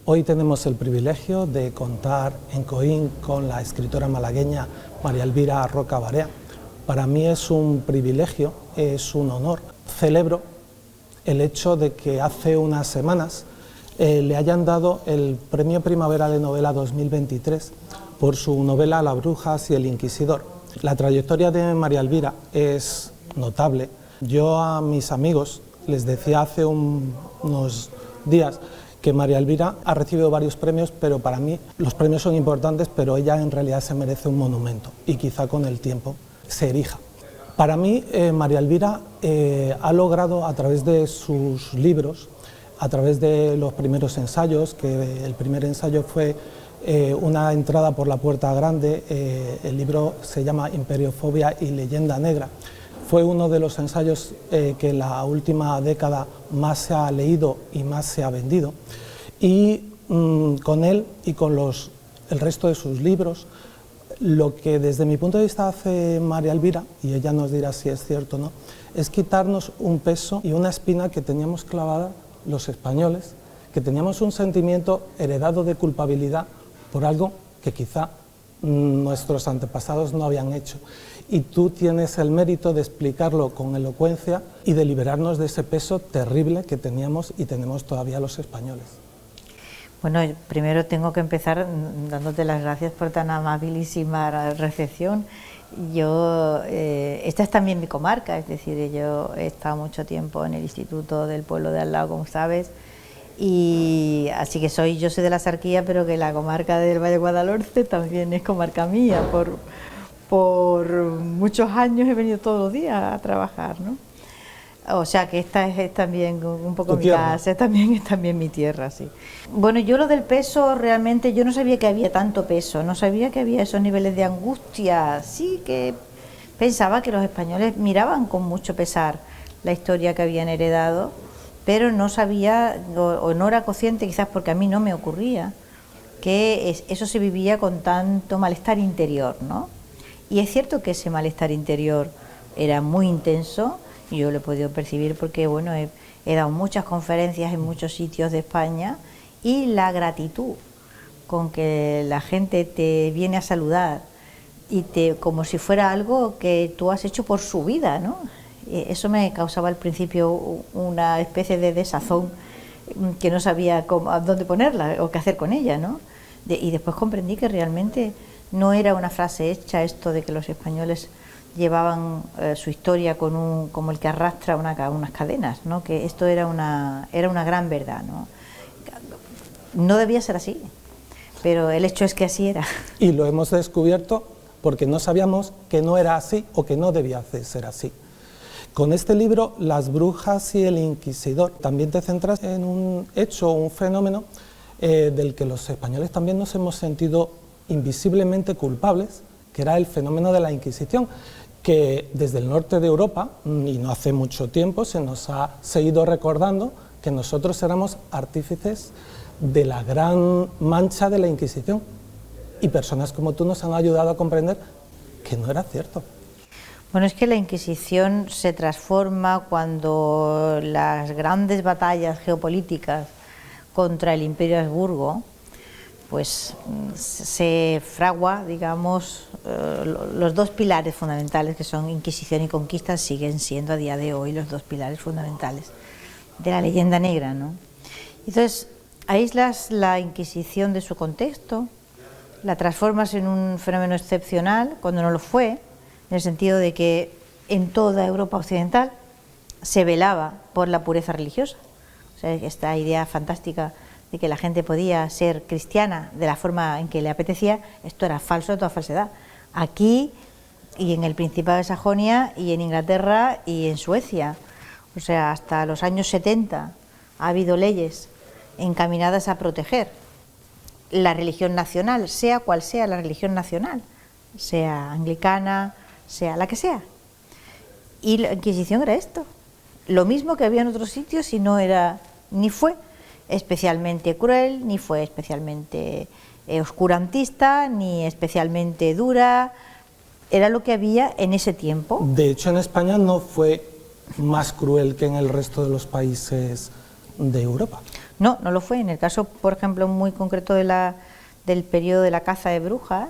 Hoy tenemos el privilegio de contar en Coín con la escritora malagueña María Elvira Roca Barea. Para mí es un privilegio, es un honor. Celebro el hecho de que hace unas semanas le hayan dado el Premio Primavera de Novela 2023 por su novela Las brujas y el inquisidor. La trayectoria de María Elvira es notable. Yo a mis amigos les decía hace unos días que María Elvira ha recibido varios premios, pero para mí los premios son importantes, pero ella en realidad se merece un monumento y quizá con el tiempo se erija. Para mí, María Elvira ha logrado a través de sus libros, a través de los primeros ensayos, que el primer ensayo fue una entrada por la puerta grande, el libro se llama Imperiofobia y leyenda negra. Fue uno de los ensayos que en la última década más se ha leído y más se ha vendido. Y con él y con el resto de sus libros, lo que desde mi punto de vista hace María Elvira, y ella nos dirá si es cierto o no, es quitarnos un peso y una espina que teníamos clavada los españoles, que teníamos un sentimiento heredado de culpabilidad por algo que quizá nuestros antepasados no habían hecho. Y tú tienes el mérito de explicarlo con elocuencia y de liberarnos de ese peso terrible que teníamos y tenemos todavía los españoles. Bueno, primero tengo que empezar dándote las gracias por tan amabilísima recepción. Esta es también mi comarca, es decir, yo he estado mucho tiempo en el Instituto del Pueblo de al lado, como sabes, y así que yo soy de la Sarquía, pero que la comarca del Valle Guadalhorce también es comarca mía. Por muchos años he venido todos los días a trabajar, ¿no? O sea que esta es también un poco mi casa, es también mi tierra, sí. Bueno, yo lo del peso, realmente yo no sabía que había tanto peso, no sabía que había esos niveles de angustia. Sí que pensaba que los españoles miraban con mucho pesar la historia que habían heredado, pero no sabía, o no era consciente, quizás porque a mí no me ocurría, que eso se vivía con tanto malestar interior, ¿no? Y es cierto que ese malestar interior era muy intenso, y yo lo he podido percibir porque bueno, he dado muchas conferencias en muchos sitios de España, y la gratitud con que la gente te viene a saludar y como si fuera algo que tú has hecho por su vida, ¿no? Eso me causaba al principio una especie de desazón, que no sabía dónde ponerla o qué hacer con ella, ¿no? Y después comprendí que realmente no era una frase hecha esto de que los españoles llevaban su historia como el que arrastra unas cadenas, ¿no? Que esto era una gran verdad, ¿no? No debía ser así, pero el hecho es que así era. Y lo hemos descubierto porque no sabíamos que no era así o que no debía ser así. Con este libro, Las brujas y el inquisidor, también te centras en un hecho, un fenómeno del que los españoles también nos hemos sentido invisiblemente culpables, que era el fenómeno de la Inquisición, que desde el norte de Europa, y no hace mucho tiempo, se nos ha seguido recordando que nosotros éramos artífices de la gran mancha de la Inquisición, y personas como tú nos han ayudado a comprender que no era cierto. Bueno, es que la Inquisición se transforma cuando las grandes batallas geopolíticas contra el Imperio Habsburgo, pues se fragua, digamos, los dos pilares fundamentales que son Inquisición y conquista, siguen siendo a día de hoy los dos pilares fundamentales de la leyenda negra, ¿no? Entonces, aíslas la Inquisición de su contexto, la transformas en un fenómeno excepcional cuando no lo fue, en el sentido de que en toda Europa occidental se velaba por la pureza religiosa. O sea, esta idea fantástica de que la gente podía ser cristiana de la forma en que le apetecía, esto era falso de toda falsedad. Aquí y en el Principado de Sajonia y en Inglaterra y en Suecia, o sea, hasta los años 70 ha habido leyes encaminadas a proteger la religión nacional, sea cual sea la religión nacional, sea anglicana, sea la que sea. Y la Inquisición era esto, lo mismo que había en otros sitios, y no era, ni fue especialmente cruel, ni fue especialmente oscurantista, ni especialmente dura, era lo que había en ese tiempo. De hecho, en España no fue más cruel que en el resto de los países de Europa. No, no lo fue. En el caso, por ejemplo, muy concreto del periodo de la caza de brujas,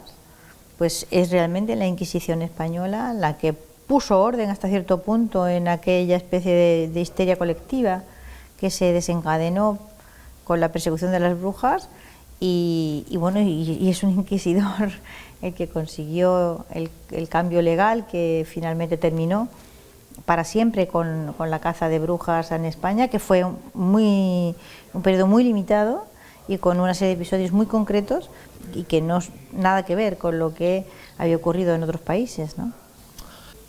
pues es realmente la Inquisición española la que puso orden hasta cierto punto en aquella especie de histeria colectiva que se desencadenó con la persecución de las brujas y es un inquisidor el que consiguió el cambio legal que finalmente terminó para siempre con la caza de brujas en España, que fue un periodo muy limitado y con una serie de episodios muy concretos y que no nada que ver con lo que había ocurrido en otros países, ¿no?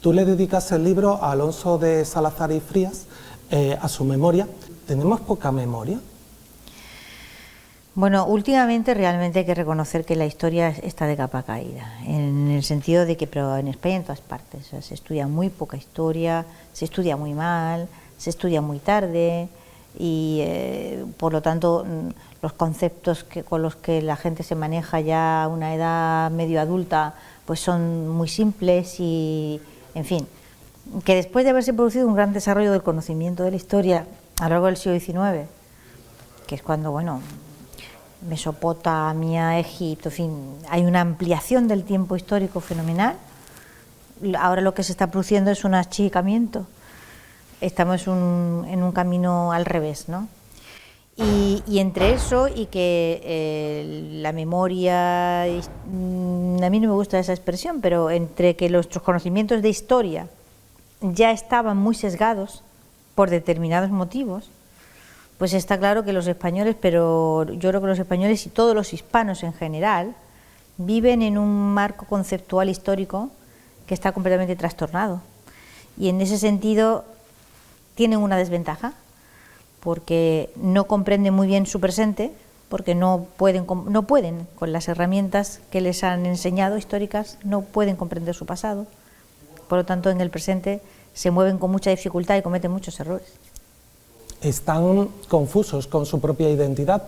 Tú le dedicas el libro a Alonso de Salazar y Frías, a su memoria. ¿Tenemos poca memoria? Bueno, últimamente realmente hay que reconocer que la historia está de capa caída, en el sentido de que, pero en España en todas partes, o sea, se estudia muy poca historia, se estudia muy mal, se estudia muy tarde y por lo tanto los conceptos con los que la gente se maneja ya a una edad medio adulta pues son muy simples y, en fin, que después de haberse producido un gran desarrollo del conocimiento de la historia a lo largo del siglo XIX, que es cuando, bueno, Mesopotamia, Egipto, en fin, hay una ampliación del tiempo histórico fenomenal. Ahora lo que se está produciendo es un achicamiento, estamos en un camino al revés, ¿no? Y entre eso y que la memoria, a mí no me gusta esa expresión, pero entre que nuestros conocimientos de historia ya estaban muy sesgados por determinados motivos, pues está claro que los españoles, pero yo creo que los españoles y todos los hispanos en general, viven en un marco conceptual histórico que está completamente trastornado. Y en ese sentido tienen una desventaja, porque no comprenden muy bien su presente, porque no pueden con las herramientas que les han enseñado históricas, no pueden comprender su pasado. Por lo tanto, en el presente se mueven con mucha dificultad y cometen muchos errores. ¿Están confusos con su propia identidad?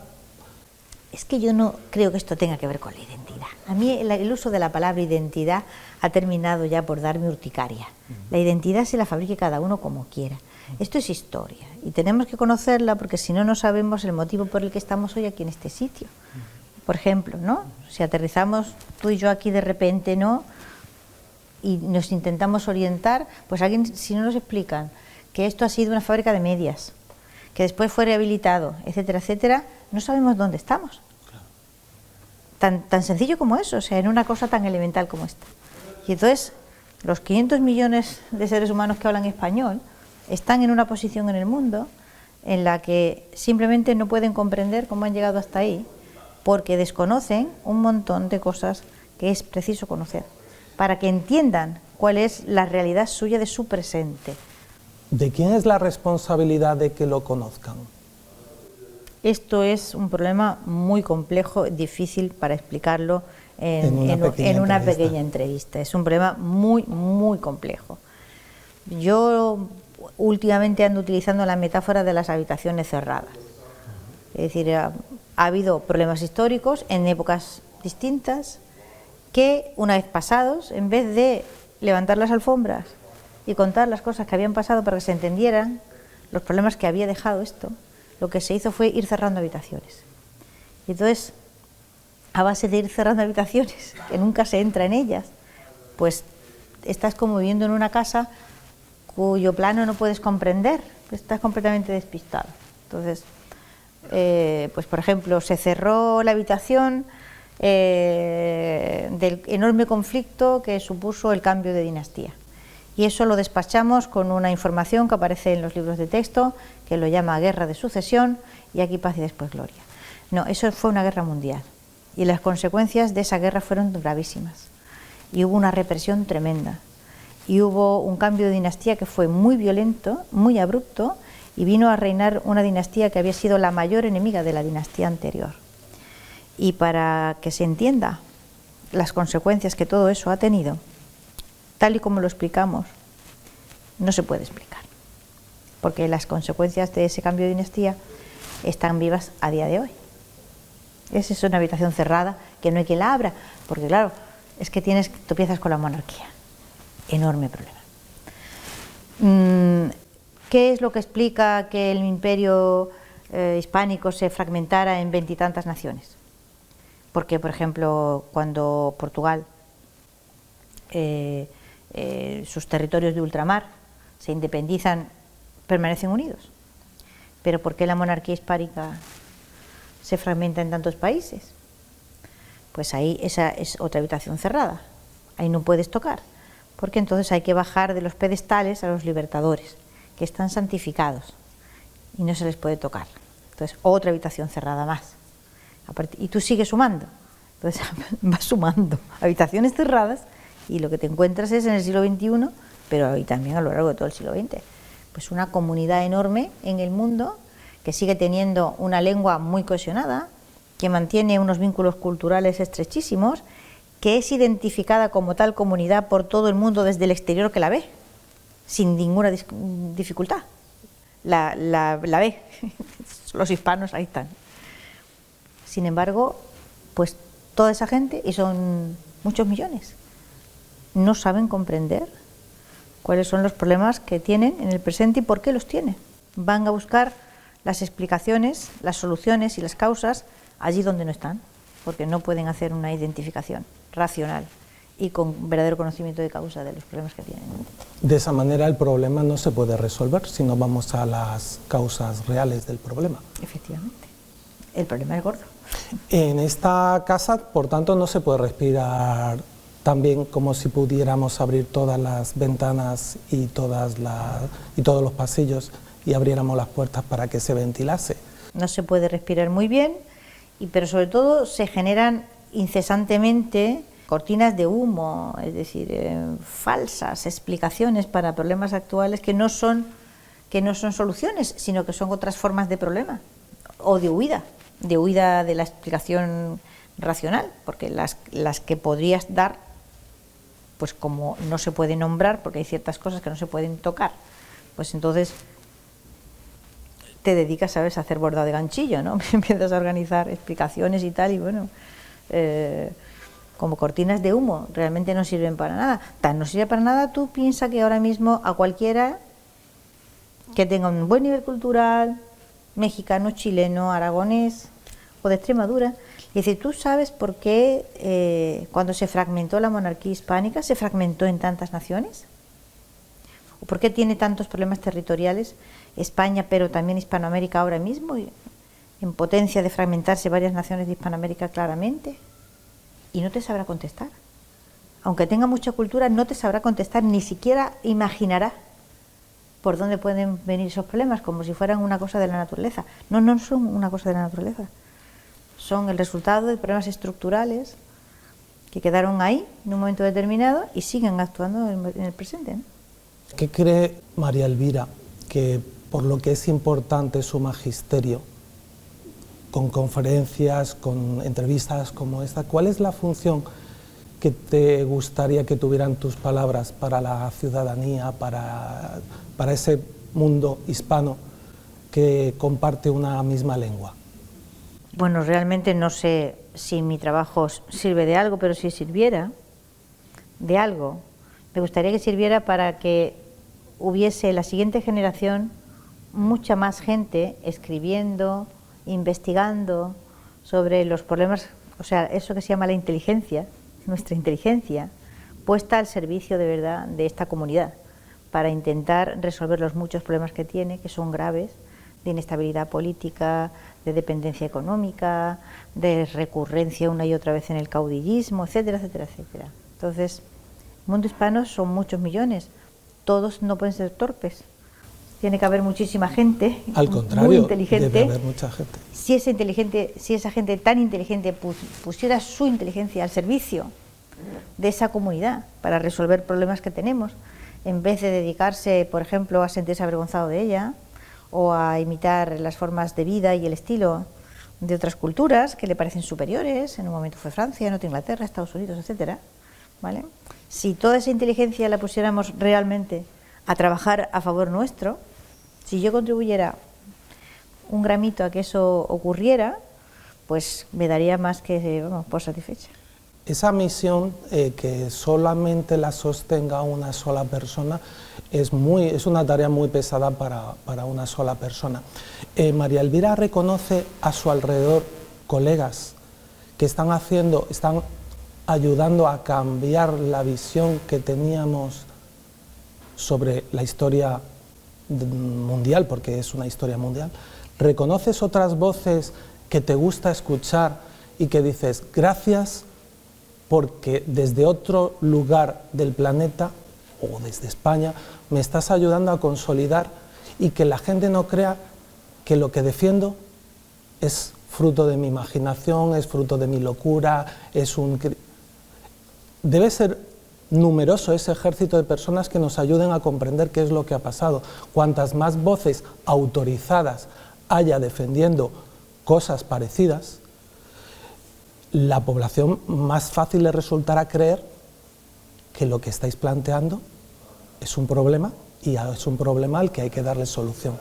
Es que yo no creo que esto tenga que ver con la identidad. A mí el uso de la palabra identidad ha terminado ya por darme urticaria. La identidad se la fabrique cada uno como quiera. Esto es historia y tenemos que conocerla porque si no, no sabemos el motivo por el que estamos hoy aquí en este sitio. Por ejemplo, ¿no? Si aterrizamos tú y yo aquí de repente, ¿no?, y nos intentamos orientar, pues alguien, si no nos explican que esto ha sido una fábrica de medias, que después fue rehabilitado, etcétera, etcétera, no sabemos dónde estamos. Tan sencillo como eso, o sea, en una cosa tan elemental como esta. Y entonces, los 500 millones de seres humanos que hablan español están en una posición en el mundo en la que simplemente no pueden comprender cómo han llegado hasta ahí, porque desconocen un montón de cosas que es preciso conocer, para que entiendan cuál es la realidad suya de su presente. ¿De quién es la responsabilidad de que lo conozcan? Esto es un problema muy complejo, difícil para explicarlo en una pequeña entrevista. Es un problema muy, muy complejo. Yo últimamente ando utilizando la metáfora de las habitaciones cerradas. Es decir, ha habido problemas históricos en épocas distintas que, una vez pasados, en vez de levantar las alfombras y contar las cosas que habían pasado para que se entendieran los problemas que había dejado esto, lo que se hizo fue ir cerrando habitaciones. Y entonces, a base de ir cerrando habitaciones, que nunca se entra en ellas, pues estás como viviendo en una casa cuyo plano no puedes comprender, pues estás completamente despistado. Entonces, pues por ejemplo, se cerró la habitación del enorme conflicto que supuso el cambio de dinastía. Y eso lo despachamos con una información que aparece en los libros de texto, que lo llama guerra de sucesión, y aquí paz y después gloria. No, eso fue una guerra mundial, y las consecuencias de esa guerra fueron gravísimas, y hubo una represión tremenda, y hubo un cambio de dinastía que fue muy violento, muy abrupto, y vino a reinar una dinastía que había sido la mayor enemiga de la dinastía anterior. Y para que se entienda las consecuencias que todo eso ha tenido, tal y como lo explicamos, no se puede explicar, porque las consecuencias de ese cambio de dinastía están vivas a día de hoy. Esa es una habitación cerrada que no hay quien la abra, porque claro, es que tropiezas con la monarquía. Enorme problema. ¿Qué es lo que explica que el imperio hispánico se fragmentara en veintitantas naciones. Porque, por ejemplo, cuando Portugal, sus territorios de ultramar se independizan, permanecen unidos. Pero ¿por qué la monarquía hispánica se fragmenta en tantos países? Pues ahí esa es otra habitación cerrada, ahí no puedes tocar, porque entonces hay que bajar de los pedestales a los libertadores, que están santificados y no se les puede tocar. Entonces, otra habitación cerrada más. Y tú sigues sumando, entonces vas sumando habitaciones cerradas y lo que te encuentras es en el siglo XXI, pero y también a lo largo de todo el siglo XX, pues una comunidad enorme en el mundo que sigue teniendo una lengua muy cohesionada, que mantiene unos vínculos culturales estrechísimos, que es identificada como tal comunidad por todo el mundo desde el exterior que la ve, sin ninguna dificultad. La ve, los hispanos ahí están. Sin embargo, pues toda esa gente, y son muchos millones, no saben comprender cuáles son los problemas que tienen en el presente y por qué los tienen. Van a buscar las explicaciones, las soluciones y las causas allí donde no están, porque no pueden hacer una identificación racional y con verdadero conocimiento de causa de los problemas que tienen. De esa manera el problema no se puede resolver si no vamos a las causas reales del problema. Efectivamente, el problema es gordo. En esta casa, por tanto, no se puede respirar tan bien como si pudiéramos abrir todas las ventanas y todos los pasillos y abriéramos las puertas para que se ventilase. No se puede respirar muy bien, pero sobre todo se generan incesantemente cortinas de humo, es decir, falsas explicaciones para problemas actuales que no son soluciones, sino que son otras formas de problema o de huida de la explicación racional, porque las que podrías dar, pues como no se puede nombrar, porque hay ciertas cosas que no se pueden tocar, pues entonces te dedicas, ¿sabes?, a hacer bordado de ganchillo, ¿no? Empiezas a organizar explicaciones y tal, y bueno, como cortinas de humo, realmente no sirven para nada. Tan no sirve para nada, tú piensas que ahora mismo a cualquiera que tenga un buen nivel cultural, mexicano, chileno, aragonés o de Extremadura, y decir, ¿tú sabes por qué cuando se fragmentó la monarquía hispánica se fragmentó en tantas naciones? ¿O por qué tiene tantos problemas territoriales España, pero también Hispanoamérica ahora mismo, en potencia de fragmentarse varias naciones de Hispanoamérica claramente? Y no te sabrá contestar. Aunque tenga mucha cultura, no te sabrá contestar, ni siquiera imaginará por dónde pueden venir esos problemas, como si fueran una cosa de la naturaleza. No, no son una cosa de la naturaleza. Son el resultado de problemas estructurales que quedaron ahí en un momento determinado y siguen actuando en el presente, ¿no? ¿Qué cree María Elvira que, por lo que es importante su magisterio, con conferencias, con entrevistas como esta, cuál es la función que te gustaría que tuvieran tus palabras para la ciudadanía, para ese mundo hispano que comparte una misma lengua? Bueno, realmente no sé si mi trabajo sirve de algo, pero si sirviera de algo, me gustaría que sirviera para que hubiese la siguiente generación mucha más gente escribiendo, investigando sobre los problemas, o sea, eso que se llama la inteligencia, nuestra inteligencia, puesta al servicio de verdad de esta comunidad, para intentar resolver los muchos problemas que tiene, que son graves, de inestabilidad política, de dependencia económica, de recurrencia una y otra vez en el caudillismo, etcétera, etcétera, etcétera. Entonces, el mundo hispano son muchos millones, todos no pueden ser torpes. Tiene que haber muchísima gente, al contrario, muy inteligente. Debe haber mucha gente. Si esa gente tan inteligente pusiera su inteligencia al servicio de esa comunidad para resolver problemas que tenemos, en vez de dedicarse, por ejemplo, a sentirse avergonzado de ella o a imitar las formas de vida y el estilo de otras culturas que le parecen superiores, en un momento fue Francia, en otro Inglaterra, Estados Unidos, etcétera, ¿vale? Si toda esa inteligencia la pusiéramos realmente a trabajar a favor nuestro, si yo contribuyera un gramito a que eso ocurriera, pues me daría más que, vamos, por satisfecha. esa misión, que solamente la sostenga una sola persona, es una tarea muy pesada para una sola persona. María Elvira reconoce a su alrededor colegas que están ayudando a cambiar la visión que teníamos sobre la historia mundial, porque es una historia mundial. ¿Reconoces otras voces que te gusta escuchar y que dices gracias porque desde otro lugar del planeta o desde España me estás ayudando a consolidar y que la gente no crea que lo que defiendo es fruto de mi imaginación, es fruto de mi locura, debe ser numeroso ese ejército de personas que nos ayuden a comprender qué es lo que ha pasado. Cuantas más voces autorizadas haya defendiendo cosas parecidas, la población más fácil le resultará creer que lo que estáis planteando es un problema y es un problema al que hay que darle solución.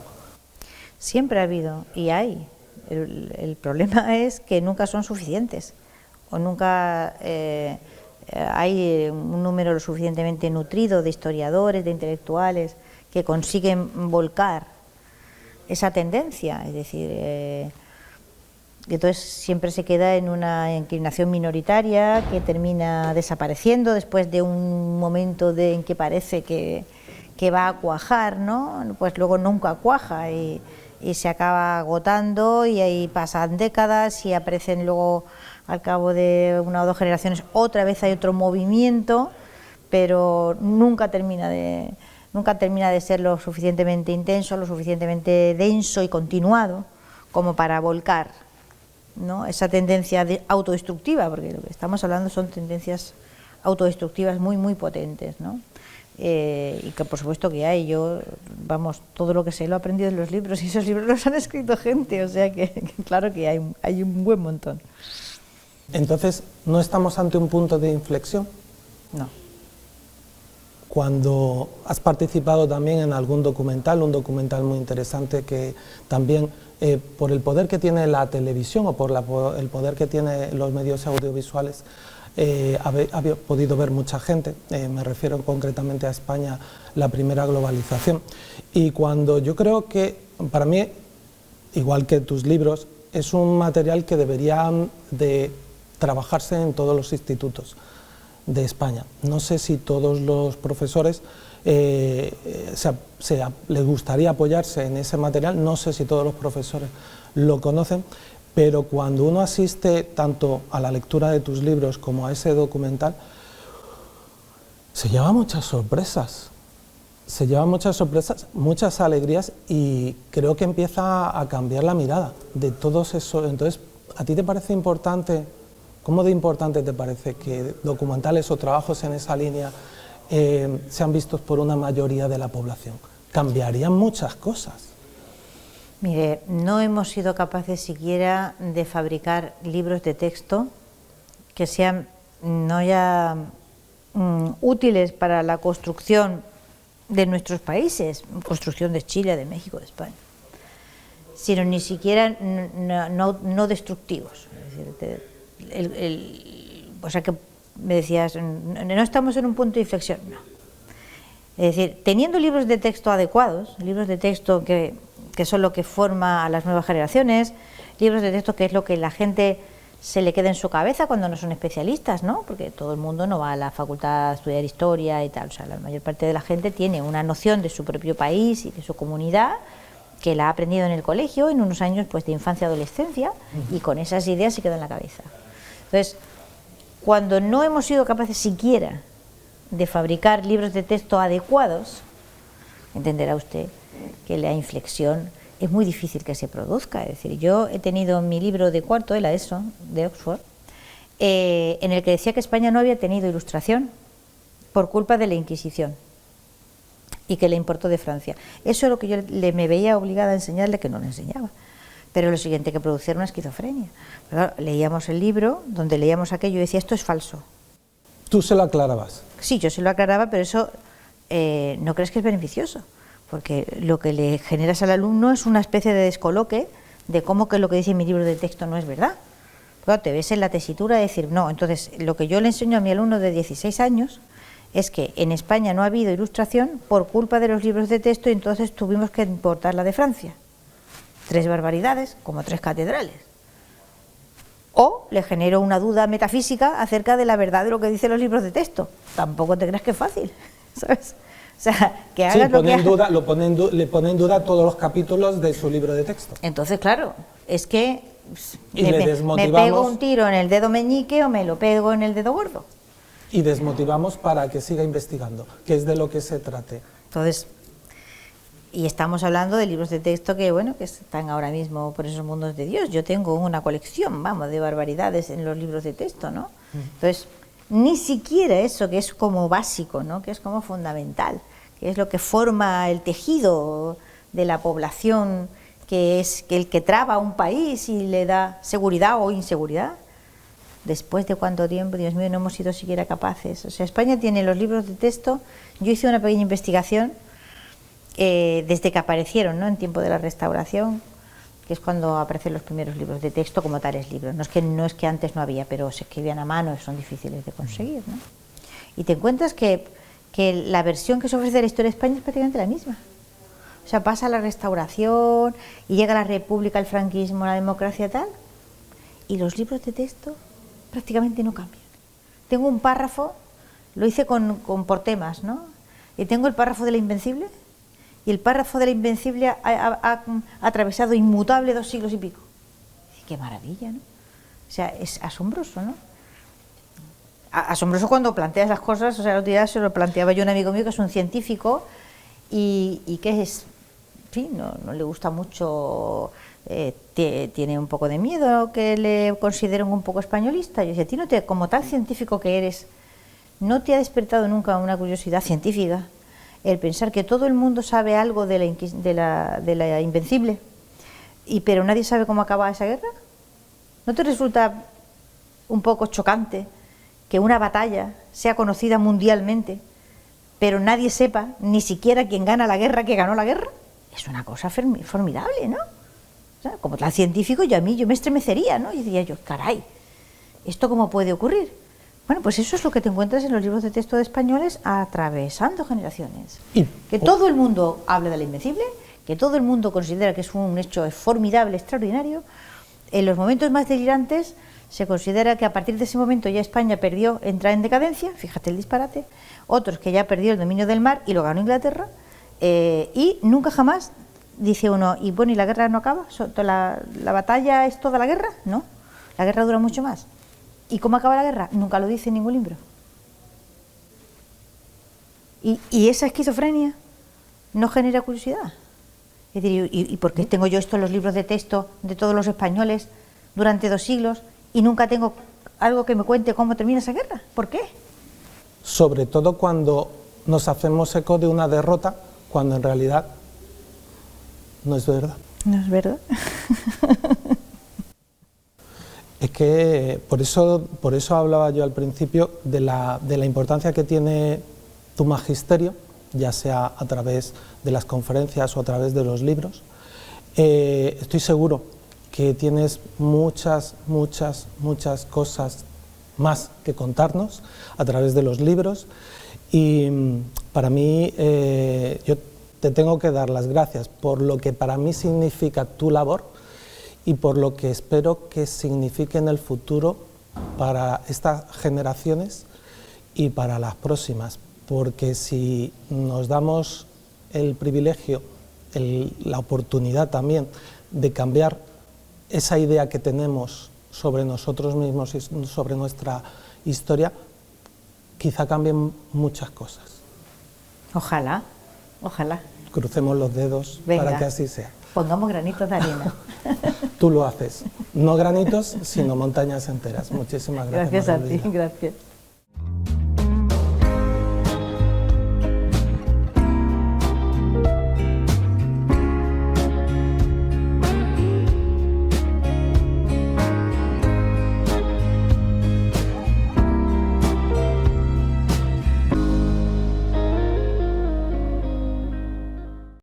Siempre ha habido y hay. El problema es que nunca son suficientes o nunca hay un número lo suficientemente nutrido de historiadores, de intelectuales que consiguen volcar esa tendencia, es decir, entonces siempre se queda en una inclinación minoritaria que termina desapareciendo después de un momento en que parece que va a cuajar, ¿no? Pues luego nunca cuaja y se acaba agotando y ahí pasan décadas y aparecen luego al cabo de una o dos generaciones otra vez hay otro movimiento, pero nunca termina de ser lo suficientemente intenso, lo suficientemente denso y continuado como para volcar, ¿no?, esa tendencia autodestructiva, porque lo que estamos hablando son tendencias autodestructivas muy, muy potentes, ¿no? Y que por supuesto que hay, todo lo que sé lo he aprendido en los libros y esos libros los han escrito gente, o sea que claro que hay un buen montón. Entonces, ¿no estamos ante un punto de inflexión? No. Cuando has participado también en algún documental, un documental muy interesante que también por el poder que tiene la televisión o por el poder que tienen los medios audiovisuales, ha podido ver mucha gente, me refiero concretamente a España, la primera globalización. Y cuando yo creo que, para mí, igual que tus libros, es un material que deberían de trabajarse en todos los institutos de España. No sé si todos los profesores les gustaría apoyarse en ese material, no sé si todos los profesores lo conocen, pero cuando uno asiste tanto a la lectura de tus libros como a ese documental, se lleva muchas sorpresas, muchas alegrías y creo que empieza a cambiar la mirada de todos esos. Entonces, ¿a ti te parece importante, cómo de importante te parece que documentales o trabajos en esa línea sean vistos por una mayoría de la población? Cambiarían muchas cosas. Mire, no hemos sido capaces siquiera de fabricar libros de texto que sean no ya útiles para la construcción de nuestros países, construcción de Chile, de México, de España, sino ni siquiera no destructivos. Es decir, o sea que me decías, no estamos en un punto de inflexión, no. Es decir, teniendo libros de texto adecuados, libros de texto que son lo que forma a las nuevas generaciones, libros de texto que es lo que la gente se le queda en su cabeza cuando no son especialistas, ¿no? Porque todo el mundo no va a la facultad a estudiar historia y tal, o sea, la mayor parte de la gente tiene una noción de su propio país y de su comunidad que la ha aprendido en el colegio en unos años pues de infancia y adolescencia y con esas ideas se queda en la cabeza. Entonces, cuando no hemos sido capaces siquiera de fabricar libros de texto adecuados, entenderá usted que la inflexión es muy difícil que se produzca. Es decir, yo he tenido mi libro de cuarto de la ESO, de Oxford, en el que decía que España no había tenido ilustración por culpa de la Inquisición y que le importó de Francia. Eso es lo que yo me veía obligada a enseñarle, que no le enseñaba. Pero lo siguiente que producía era una esquizofrenia. Pero claro, leíamos el libro, donde leíamos aquello y decía, esto es falso. ¿Tú se lo aclarabas? Sí, yo se lo aclaraba, pero eso no crees que es beneficioso, porque lo que le generas al alumno es una especie de descoloque de cómo que lo que dice mi libro de texto no es verdad. Claro, te ves en la tesitura de decir, no, entonces lo que yo le enseño a mi alumno de 16 años es que en España no ha habido ilustración por culpa de los libros de texto y entonces tuvimos que importar la de Francia. 3 barbaridades, como 3 catedrales. O le genero una duda metafísica acerca de la verdad de lo que dicen los libros de texto. Tampoco te creas que es fácil, ¿sabes? O sea, que hagas lo que hagas. Le pone en duda todos los capítulos de su libro de texto. Entonces, claro, es que me pego un tiro en el dedo meñique o me lo pego en el dedo gordo. Y desmotivamos para que siga investigando, que es de lo que se trate. Entonces, y estamos hablando de libros de texto que, bueno, que están ahora mismo por esos mundos de Dios. Yo tengo una colección, vamos, de barbaridades en los libros de texto, ¿no? Entonces, ni siquiera eso que es como básico, ¿no? Que es como fundamental, que es lo que forma el tejido de la población, que es que el que traba a un país y le da seguridad o inseguridad. Después de cuánto tiempo, Dios mío, no hemos sido siquiera capaces. O sea, España tiene los libros de texto. Yo hice una pequeña investigación desde que aparecieron, ¿no?, en tiempo de la Restauración, que es cuando aparecen los primeros libros de texto como tales libros. No es que antes no había, pero se escribían a mano y son difíciles de conseguir, ¿no? Y te encuentras que la versión que se ofrece de la historia de España es prácticamente la misma. O sea, pasa la Restauración y llega la República, el franquismo, la democracia tal, y los libros de texto prácticamente no cambian. Tengo un párrafo, lo hice por temas, ¿no? Y tengo el párrafo de la Invencible, y el párrafo de la Invencible ha atravesado inmutable 2 siglos y pico. Y qué maravilla, ¿no? O sea, es asombroso, ¿no? Asombroso cuando planteas las cosas. O sea, el otro día se lo planteaba yo a un amigo mío que es un científico y que es, en fin, no le gusta mucho, tiene un poco de miedo que le consideren un poco españolista. Yo decía, ¿a ti como tal científico que eres, no te ha despertado nunca una curiosidad científica el pensar que todo el mundo sabe algo de la Invencible, pero nadie sabe cómo acaba esa guerra? ¿No te resulta un poco chocante que una batalla sea conocida mundialmente, pero nadie sepa ni siquiera quién gana la guerra, que ganó la guerra? Es una cosa formidable, ¿no? O sea, como tal científico, yo me estremecería, ¿no? Y diría yo, caray, ¿esto cómo puede ocurrir? Bueno, pues eso es lo que te encuentras en los libros de texto de españoles atravesando generaciones. Que todo el mundo habla de la Invencible, que todo el mundo considera que es un hecho formidable, extraordinario. En los momentos más delirantes se considera que a partir de ese momento ya España entra en decadencia, fíjate el disparate. Otros que ya perdió el dominio del mar y lo ganó Inglaterra, y nunca jamás dice uno, y bueno, ¿y la guerra no acaba? ¿La batalla es toda la guerra? No, la guerra dura mucho más. ¿Y cómo acaba la guerra? Nunca lo dice en ningún libro. Y esa esquizofrenia no genera curiosidad. Es decir, ¿y por qué tengo yo esto en los libros de texto de todos los españoles durante 2 siglos y nunca tengo algo que me cuente cómo termina esa guerra? ¿Por qué? Sobre todo cuando nos hacemos eco de una derrota, cuando en realidad no es verdad. No es verdad. Es que por eso hablaba yo al principio de la importancia que tiene tu magisterio, ya sea a través de las conferencias o a través de los libros. Estoy seguro que tienes muchas cosas más que contarnos a través de los libros, y para mí yo te tengo que dar las gracias por lo que para mí significa tu labor y por lo que espero que signifique en el futuro para estas generaciones y para las próximas, porque si nos damos el privilegio, la oportunidad también de cambiar esa idea que tenemos sobre nosotros mismos y sobre nuestra historia, quizá cambien muchas cosas. Ojalá, ojalá. Crucemos los dedos. Venga, para que así sea. Pongamos granitos de arena. Tú lo haces, no granitos, sino montañas enteras. Muchísimas gracias. Gracias a ti, gracias.